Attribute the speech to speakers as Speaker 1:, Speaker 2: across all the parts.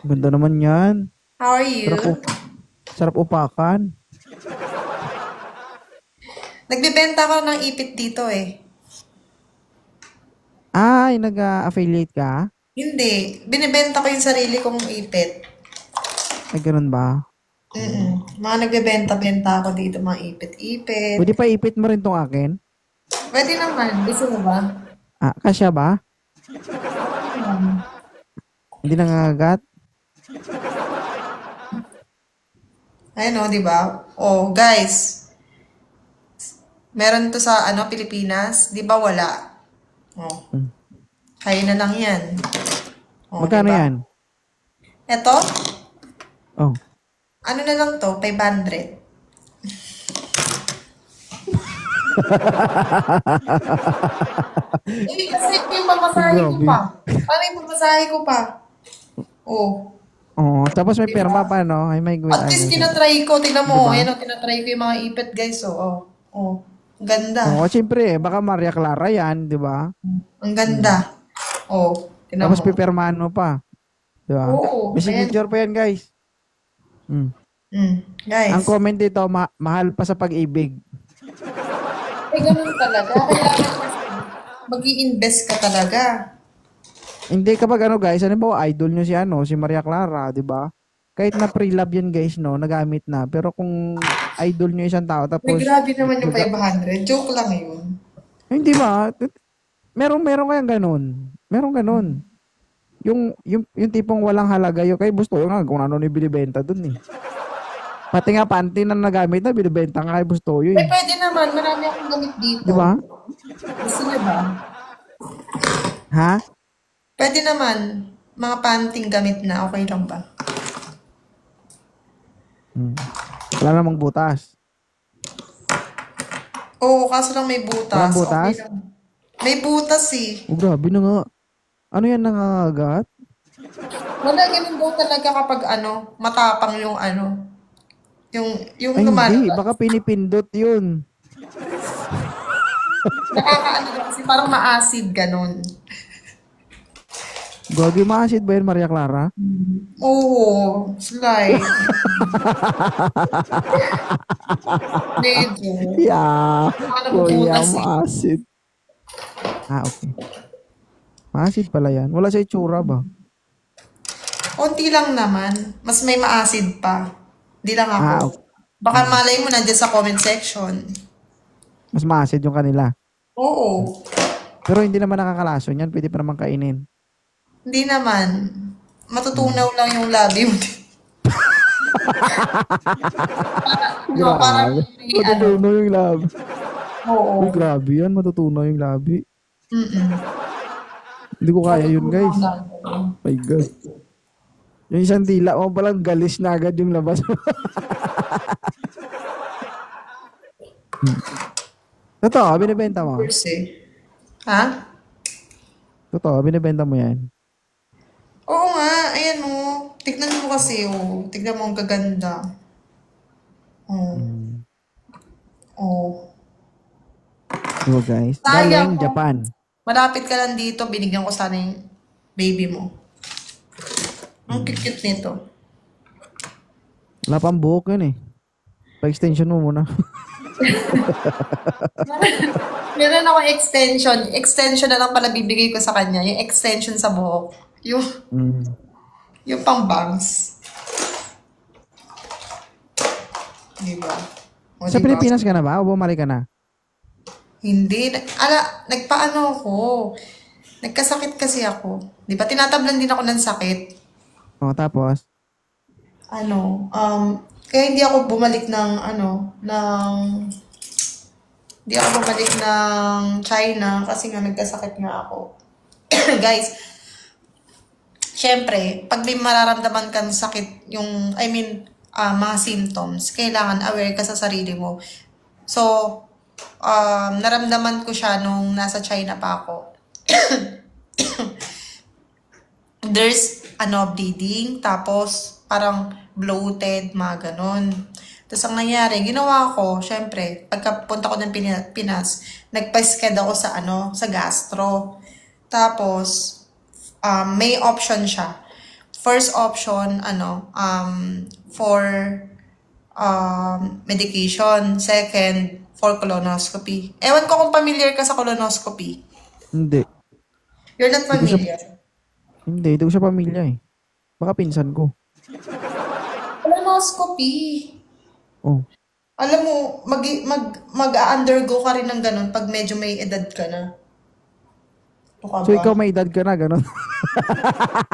Speaker 1: Ganda naman yan.
Speaker 2: How are
Speaker 1: Sarap,
Speaker 2: you?
Speaker 1: sarap upakan.
Speaker 2: Nagbebenta ako ng ipit dito eh.
Speaker 1: Ay, nag-affiliate ka?
Speaker 2: Hindi. Binibenta ko yung sarili kong ipit.
Speaker 1: Ay, ganun ba?
Speaker 2: Mm-mm.
Speaker 1: Hmm.
Speaker 2: Mga nagbebenta-benta ako dito, mga ipit-ipit.
Speaker 1: Pwede pa ipit mo rin tong akin?
Speaker 2: Pwede naman. Gusto mo ba?
Speaker 1: Ah, kasya ba?
Speaker 2: Okay naman.
Speaker 1: Hindi nangangagat?
Speaker 2: Ayun o, di ba? Oh, guys. Meron to sa Pilipinas. Di ba wala? Oh,
Speaker 1: Hmm.
Speaker 2: kaya na lang yan. Oh, di
Speaker 1: Magkano
Speaker 2: ba?
Speaker 1: yan?
Speaker 2: Eto,
Speaker 1: Oh.
Speaker 2: ano na lang to? 500. Eh, kasi yung pamasahe ko
Speaker 1: Grabe.
Speaker 2: pa. Paano yung pamasahe ko pa? Oh.
Speaker 1: Oo, tapos may
Speaker 2: Di
Speaker 1: pirma
Speaker 2: ba?
Speaker 1: pa, no? Ay, may
Speaker 2: At
Speaker 1: ano
Speaker 2: least
Speaker 1: siya.
Speaker 2: tinatry ko. Tingnan
Speaker 1: Di
Speaker 2: mo.
Speaker 1: ba?
Speaker 2: Ayan o, tinatry ko yung mga ipit, guys. Oh, oh. Oh. Ang ganda.
Speaker 1: Oo, siyempre, baka Maria Clara yan, di ba?
Speaker 2: Ang
Speaker 1: Hmm.
Speaker 2: ganda. Oh, tingnan
Speaker 1: Tapos
Speaker 2: mo.
Speaker 1: pipirmahan mo pa, di ba?
Speaker 2: Oo.
Speaker 1: May
Speaker 2: Ayan.
Speaker 1: signature pa yan, guys. Hmm. Ang
Speaker 2: Guys.
Speaker 1: comment dito, mahal pa sa pag-ibig.
Speaker 2: Eh, ganun talaga. Kailangan kasi mag-i-invest ka talaga.
Speaker 1: Hindi kapag ano guys, ano ba idol nyo si ano, si Maria Clara, 'di ba? Kahit na pre-love yan guys, no, nagamit na. Pero kung idol nyo isang tao
Speaker 2: May
Speaker 1: tapos
Speaker 2: grabe naman yung 500. Joke lang yun.
Speaker 1: hindi ba? Meron kayang ganun. Meron ganun. Yung tipong walang halaga yung kay gusto yung nga kung ano ni binibenta dun eh. Pati nga panty na nagamit na binibenta nga kay Bustoyo
Speaker 2: Eh,
Speaker 1: eh.
Speaker 2: pwede naman. Marami akong gamit
Speaker 1: 'Di
Speaker 2: dito.
Speaker 1: ba?
Speaker 2: Gusto niyo ba?
Speaker 1: Ha?
Speaker 2: Pwede naman. Mga panting gamit na. Okay lang ba?
Speaker 1: Hmm. Wala namang butas.
Speaker 2: Oo, kaso lang may
Speaker 1: Walang
Speaker 2: butas. Okay
Speaker 1: butas?
Speaker 2: lang. May butas eh.
Speaker 1: Oh, grabe na nga. Ano yan nangangagat?
Speaker 2: Wala, ganun daw talaga kapag matapang yung yung
Speaker 1: Ay hindi,
Speaker 2: lumalabas.
Speaker 1: baka pinipindot yun.
Speaker 2: Nakakaano daw kasi parang ma-acid, ganun.
Speaker 1: Gagi ma-acid ba yun, Maria Clara?
Speaker 2: Oo, slide. Medyo.
Speaker 1: Yeah,
Speaker 2: Baka
Speaker 1: kuya,
Speaker 2: nabubutas eh.
Speaker 1: ma-acid. Ah, okay. Ma-acid pala yan. Wala sa itsura ba?
Speaker 2: Konti lang naman. Mas may ma-acid pa. Di lang ako.
Speaker 1: Ah, okay.
Speaker 2: Baka
Speaker 1: Mm.
Speaker 2: malay mo nandiyan sa comment section.
Speaker 1: Mas ma-acid yung kanila.
Speaker 2: Oo.
Speaker 1: Pero hindi naman nakakalason yan. Pwede pa naman kainin.
Speaker 2: Hindi naman.
Speaker 1: Mm.
Speaker 2: Matutunaw lang yung labi mo. Parang
Speaker 1: Grabe.
Speaker 2: may
Speaker 1: Matutunaw yung labi. Uy,
Speaker 2: Oo.
Speaker 1: grabe yan. Matutunaw yung labi.
Speaker 2: Mm-mm.
Speaker 1: Hindi ko kaya yun,
Speaker 2: Matutunaw
Speaker 1: guys.
Speaker 2: lang.
Speaker 1: My God. Yung isang dila mo palang galis na agad yung labas. Totoo, binibenta mo.
Speaker 2: Years eh. Ha?
Speaker 1: Totoo, binibenta mo yan.
Speaker 2: Oo nga. Ayan mo. Tignan mo kasi oh. Tignan mo ang gaganda. Oh.
Speaker 1: Mm.
Speaker 2: Oh.
Speaker 1: Diba guys?
Speaker 2: Sayang
Speaker 1: Galing
Speaker 2: oh.
Speaker 1: Japan.
Speaker 2: Malapit ka lang dito. Binigyan ko sana yung baby mo. Ang
Speaker 1: Mm.
Speaker 2: cute nito.
Speaker 1: Wala pang buhok yun eh. Pa-extension mo muna.
Speaker 2: Meron ako extension. Extension na lang pala bibigay ko sa kanya. Yung extension sa buhok. Yung,
Speaker 1: Mm.
Speaker 2: yung pang bangs. Diba? O,
Speaker 1: Sa
Speaker 2: diba?
Speaker 1: Pilipinas ka na ba? O bumalik ka na?
Speaker 2: Hindi. Nagpaano ako. Nagkasakit kasi ako. Di ba? Tinatablan din ako ng sakit.
Speaker 1: O tapos?
Speaker 2: Kaya hindi ako bumalik ng, hindi ako bumalik ng China kasi nga nagkasakit nga ako. Guys, syempre, pag may mararamdaman kang sakit, mga symptoms, kailangan aware ka sa sarili mo. So, naramdaman ko siya nung nasa China pa ako. There's bleeding, tapos parang bloated, mga ganon. Tapos ang nangyari, ginawa ko, syempre, pagkapunta ko ng Pinas, nagpa-sked ako sa gastro. Tapos, may option siya. first option, for medication. Second, for colonoscopy. Ewan ko kung familiar ka sa colonoscopy.
Speaker 1: Hindi.
Speaker 2: You're not
Speaker 1: Hindi ko siya,
Speaker 2: familiar.
Speaker 1: hindi ko siya pamilya eh. Baka pinsan ko.
Speaker 2: Colonoscopy.
Speaker 1: Oh.
Speaker 2: Alam mo, mag-undergo ka rin ng ganun pag medyo may edad ka na. Ano ka
Speaker 1: So
Speaker 2: ba?
Speaker 1: ikaw may edad ka na, ganun.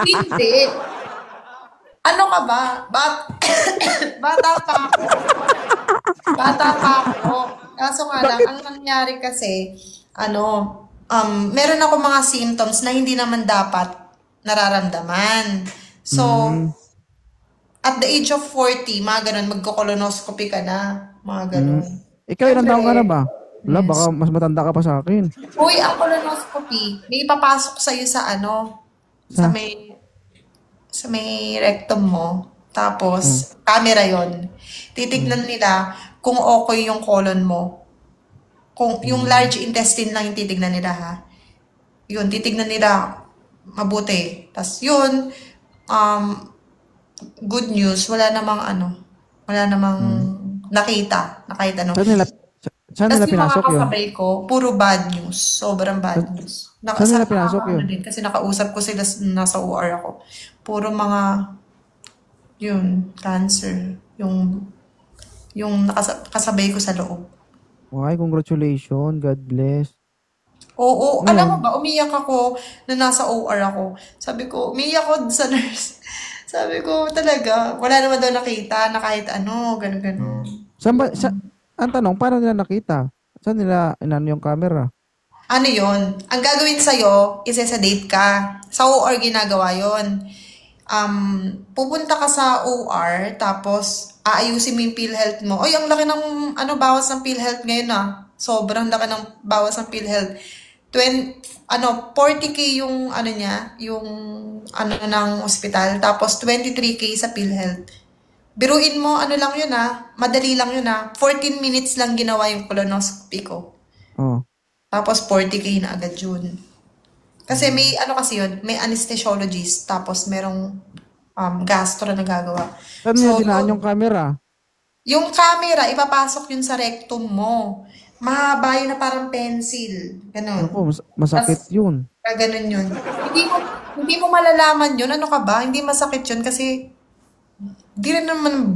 Speaker 2: Hindi. Ano ka ba? Bata pa ako. Bata pa ako. Kaso nga lang, ang nangyari kasi, meron ako mga symptoms na hindi naman dapat nararamdaman. So, at the age of 40, mga ganun, magko-colonoscopy ka na. Mga ganun.
Speaker 1: Ikaw, ilang taong ka na ba? Wala,
Speaker 2: Yes.
Speaker 1: baka mas matanda ka pa sa akin.
Speaker 2: Uy, ang colonoscopy, may ipapasok sa'yo sa sa may rectum mo. Tapos, camera yon. Titignan nila kung okay yung colon mo. Kung yung large intestine lang yung titignan nila, ha? Yun, titignan nila mabuti. Tapos yun, good news, wala namang nakita, kahit ano.
Speaker 1: Saan
Speaker 2: Tapos
Speaker 1: nila
Speaker 2: yung mga
Speaker 1: pinasok yun?
Speaker 2: kasabay ko, puro bad news. Sobrang bad news.
Speaker 1: Saan nila pinasok yun?
Speaker 2: Din, kasi nakausap ko sila nasa OR ako. Puro mga, cancer. Yung kasabay ko sa loob.
Speaker 1: Why, congratulations. God bless.
Speaker 2: Oo, alam mo ba, umiyak ako na nasa OR ako. Sabi ko, umiyak ako sa nurse. Sabi ko, talaga, wala naman daw nakita na kahit gano'n.
Speaker 1: Ang tanong, paano nila nakita? Saan nila inano yung camera?
Speaker 2: Ano yon? Ang gagawin sa'yo, isa-sedate ka. Sa OR ginagawa yon. Pupunta ka sa OR, tapos aayusin mo yung PhilHealth mo. Oy, ang laki ng bawas ng PhilHealth ngayon Sobrang laki ng bawas ng PhilHealth. 40K yung ng ospital, tapos 23K sa PhilHealth. Biruin mo, lang yun madali lang yun 14 minutes lang ginawa yung colonoscopy ko.
Speaker 1: Oh.
Speaker 2: Tapos 40K na agad yun. Kasi may kasi yun, may anesthesiologist, tapos merong gastro na gagawa.
Speaker 1: Saan nila dinaan yung camera?
Speaker 2: Yung camera, ipapasok yun sa rectum mo. Mahaba yun na parang pencil. Ganon.
Speaker 1: Ako, masakit yun.
Speaker 2: Ganon yun. Hindi mo malalaman yun. Ano ka ba? Hindi masakit yun kasi di rin naman,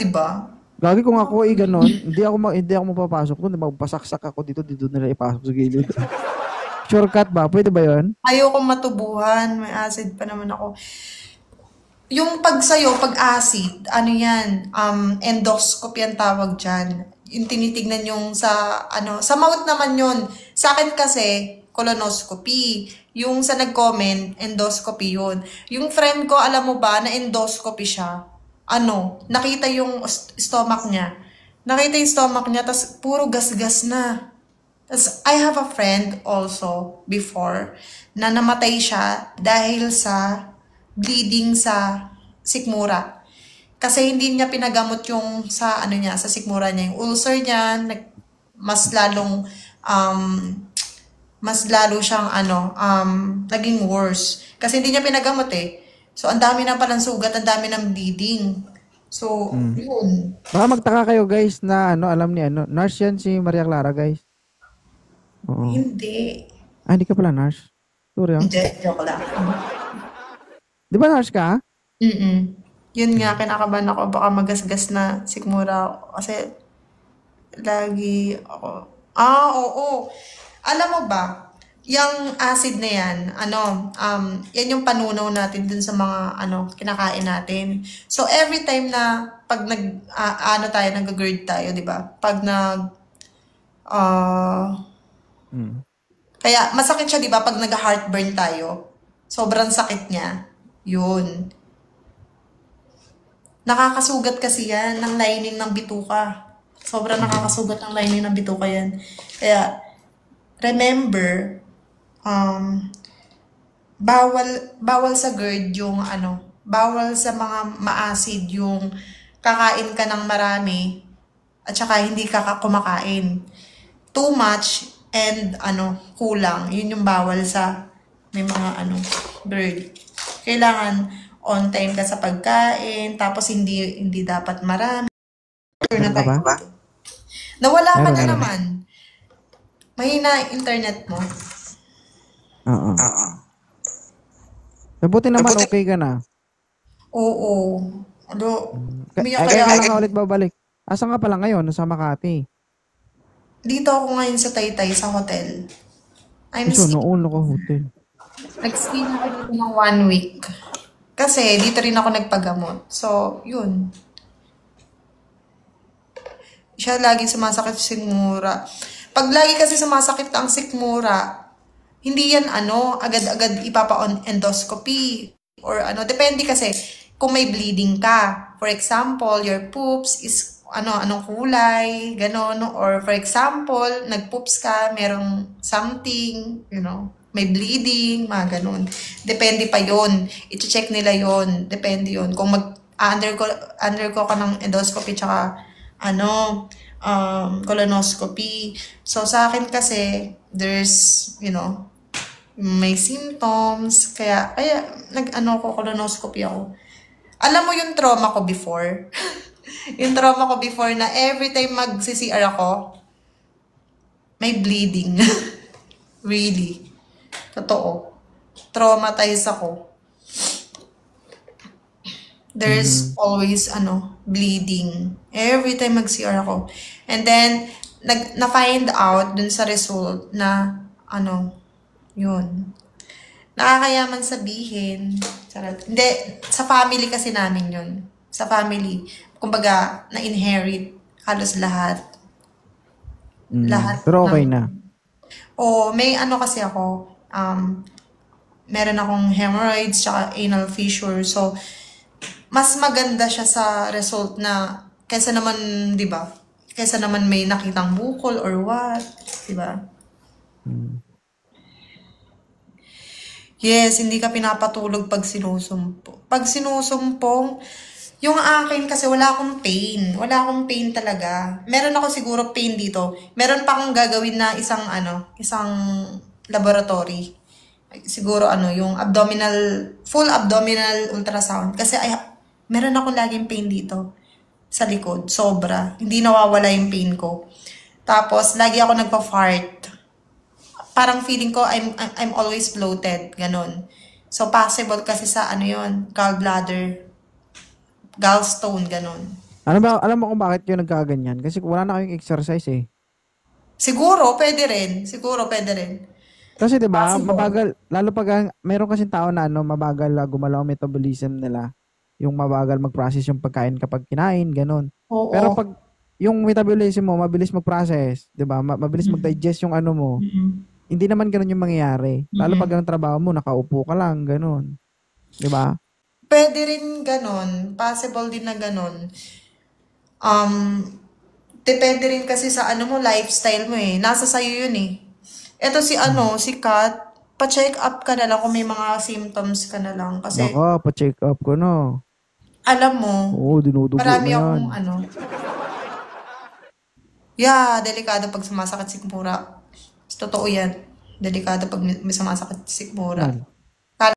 Speaker 2: di ba?
Speaker 1: Lagi kung ako ganon, hindi ako mapapasok doon. Magpasaksak ako dito nila ipasok sa gilid. Shortcut ba? Pwede ba yun?
Speaker 2: Ayokong matubuhan. May acid pa naman ako. Yung pag acid, yan? Endoscopy ang tawag dyan. Yung tinitignan yung sa mouth naman yun. Sa akin kasi, colonoscopy. Yung sa nag-comment, endoscopy yun. Yung friend ko, alam mo ba, na endoscopy siya. Nakita yung stomach niya. Tas puro gasgas na. Tas I have a friend also before na namatay siya dahil sa bleeding sa sikmura. Kasi hindi niya pinagamot yung sa sa sikmura niya, yung ulcer niya, mas lalo siyang naging worse. Kasi hindi niya pinagamot eh. So, ang dami na palang sugat, ang dami ng bleeding. So, yun.
Speaker 1: Baka magtaka kayo guys na alam ni nurse yan si Maria Clara guys. Oo.
Speaker 2: Hindi.
Speaker 1: Hindi ka pala nurse? Sorry
Speaker 2: Hindi, joke lang.
Speaker 1: Di ba nurse ka?
Speaker 2: Yun nga, kinakabahan ako. Baka magasgas na sikmura ako. Kasi, lagi ako. Oo. Alam mo ba, yung acid na yan, yan yung panunaw natin dun sa mga, kinakain natin. So, every time na, pag nag-GERD tayo, di ba? Pag kaya, masakit siya, di ba? Pag nag-heartburn tayo, sobrang sakit niya. Yun. Nakakasugat kasi yan ng lining ng bituka. Sobrang nakakasugat ng lining ng bituka yan. Kaya, remember, bawal sa GERD yung bawal sa mga ma-acid yung kakain ka ng marami at saka hindi ka kumakain. Too much and kulang. Yun yung bawal sa may mga GERD. Kailangan on time ka sa pagkain, tapos hindi dapat marami. Sure na
Speaker 1: Meron ka
Speaker 2: tayo
Speaker 1: ba?
Speaker 2: dito. Nawala ka na
Speaker 1: Meron.
Speaker 2: naman. Mahina internet mo.
Speaker 1: Oo. Mabuti naman okay ka na.
Speaker 2: Oo. Ano, umiyak
Speaker 1: Kaya
Speaker 2: kaya
Speaker 1: kailan ka ulit babalik? Asan ka pala ngayon? Nasa Makati.
Speaker 2: dito ako ngayon sa Taytay, sa hotel. I'm
Speaker 1: Iso,
Speaker 2: staying,
Speaker 1: noon ako hotel.
Speaker 2: nag-stay na ako dito ng 1 week. Kasi dito rin ako nagpagamot. So, yun. Siya lagi sumasakit sa sikmura. Pag lagi kasi sumasakit ang sikmura, hindi yan agad-agad ipapa-on endoscopy or depende kasi kung may bleeding ka. For example, your poops is anong kulay, ganon. Or for example, nag-poops ka, merong something, may bleeding, mga ganon. Depende pa yon. I-check nila yon. Depende yon. Kung undergo ka ng endoscopy tsaka colonoscopy. So, sa akin kasi, there's, may symptoms, kaya colonoscopy ako. Alam mo yung trauma ko before? Yung trauma ko before na every time mag-CCR ako, may bleeding. Really. Totoo. Traumatized ako. There's always, bleeding. Every time mag-CR ako. And then, na-find out dun sa result na, yun. Nakakayaman sabihin. Charot. Hindi, sa family kasi namin yun. Sa family. Kumbaga, na-inherit halos lahat. Lahat
Speaker 1: Pero okay na.
Speaker 2: may kasi ako, meron akong hemorrhoids tsaka anal fissure. So, mas maganda siya sa result na kaysa naman, di ba? Kaysa naman may nakitang bukol or what, di ba? Yes, hindi ka pinapatulog pag sinusumpong. Pag sinusumpong, yung akin kasi wala akong pain. Wala akong pain talaga. Meron ako siguro pain dito. Meron pa akong gagawin na isang laboratory. Siguro yung full abdominal ultrasound. Kasi meron akong laging pain dito sa likod. Sobra. Hindi nawawala yung pain ko. Tapos, lagi ako nagpa-fart. Parang feeling ko I'm always bloated, ganon. So possible kasi sa gallbladder, gallstone, ganon.
Speaker 1: Alam mo kung bakit yung nagkaganyan? Kasi wala na kayong exercise eh.
Speaker 2: Siguro pwede rin.
Speaker 1: Kasi 'di ba,
Speaker 2: Possible.
Speaker 1: mabagal lalo pag meron kasing tao na mabagal gumalaw ang metabolism nila. Yung mabagal mag-process yung pagkain kapag kinain, ganun. Pero
Speaker 2: Oo.
Speaker 1: pag yung metabolism mo mabilis mag-process, 'di ba? Mabilis mag-digest yung mo. Hindi naman ganun yung mangyayari. Lalo pag ang trabaho mo nakaupo ka lang, ganun. 'Di ba?
Speaker 2: Pwede rin ganon. Possible din na ganon. Depende rin kasi sa lifestyle mo eh. Nasa sayo yun eh. Eto si Kat, pa-check up ka na lang kung may mga symptoms ka na lang. Kasi,
Speaker 1: Nako, pa-check up ko no.
Speaker 2: alam mo,
Speaker 1: Oo, dinudugo
Speaker 2: marami
Speaker 1: na yan.
Speaker 2: akong delikado pag sumasakit sikmura. Totoo yan. Delikado pag may sumasakit sikmura.
Speaker 1: Yan.